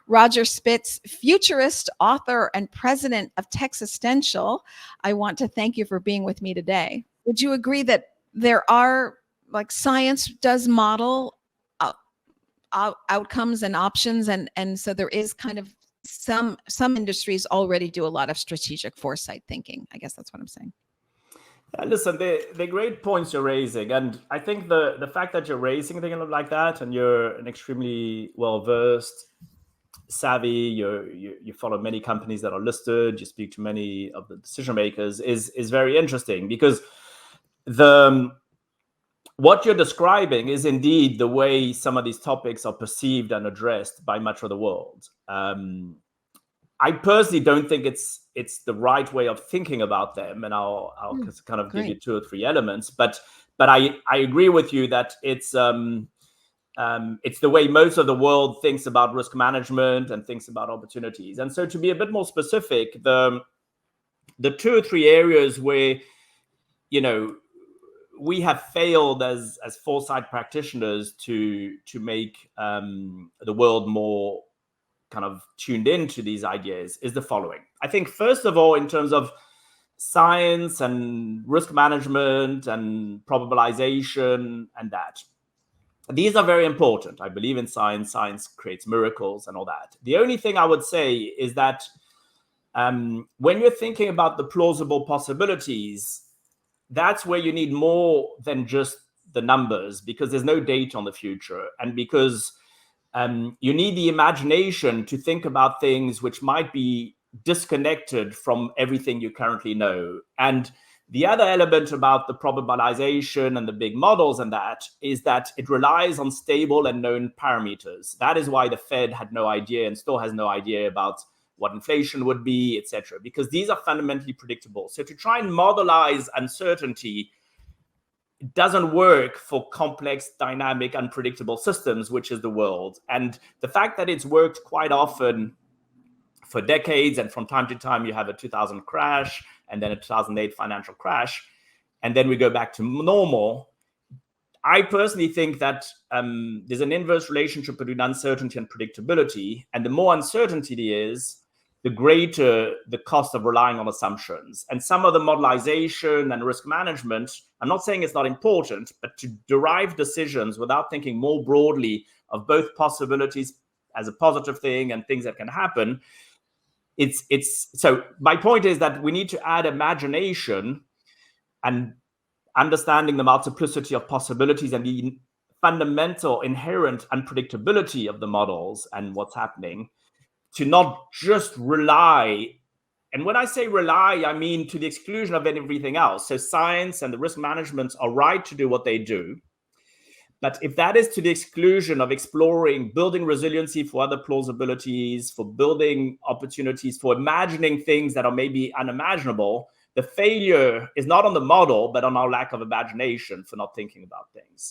Roger Spitz, futurist, author, and president of Techistential. I want to thank you for being with me today. Would you agree that there are, like, science does model outcomes and options, and so there is kind of some industries already do a lot of strategic foresight thinking? I guess that's what I'm saying. Listen, they're great points you're raising, and I think the fact that you're raising things like that, and you're an extremely well-versed, savvy, you follow many companies that are listed, you speak to many of the decision makers, is very interesting, because what you're describing is indeed the way some of these topics are perceived and addressed by much of the world. I personally don't think it's the right way of thinking about them, and I'll kind of give you 2 or 3 elements. But I agree with you that it's the way most of the world thinks about risk management and thinks about opportunities. And so, to be a bit more specific, the 2 or 3 areas where, you know, we have failed as foresight practitioners to make the world more kind of tuned into these ideas is the following. I think, first of all, in terms of science and risk management and probabilization and that, these are very important. I believe in science. Science creates miracles and all that. The only thing I would say is that when you're thinking about the plausible possibilities, that's where you need more than just the numbers, because there's no data on the future, and because you need the imagination to think about things which might be disconnected from everything you currently know. And the other element about the probabilization and the big models and that is that it relies on stable and known parameters. That is why the Fed had no idea and still has no idea about what inflation would be, etc., because these are fundamentally predictable. So to try and modelize uncertainty doesn't work for complex, dynamic, unpredictable systems, which is the world. And the fact that it's worked quite often for decades, and from time to time you have a 2000 crash and then a 2008 financial crash, and then we go back to normal. I personally think that there's an inverse relationship between uncertainty and predictability. And the more uncertainty there is, the greater the cost of relying on assumptions. And some of the modelization and risk management, I'm not saying it's not important, but to derive decisions without thinking more broadly of both possibilities as a positive thing and things that can happen, so my point is that we need to add imagination and understanding the multiplicity of possibilities and the fundamental inherent unpredictability of the models and what's happening, to not just rely. And when I say rely, I mean to the exclusion of everything else. So science and the risk management are right to do what they do. But if that is to the exclusion of exploring, building resiliency for other plausibilities, for building opportunities, for imagining things that are maybe unimaginable, the failure is not on the model, but on our lack of imagination for not thinking about things.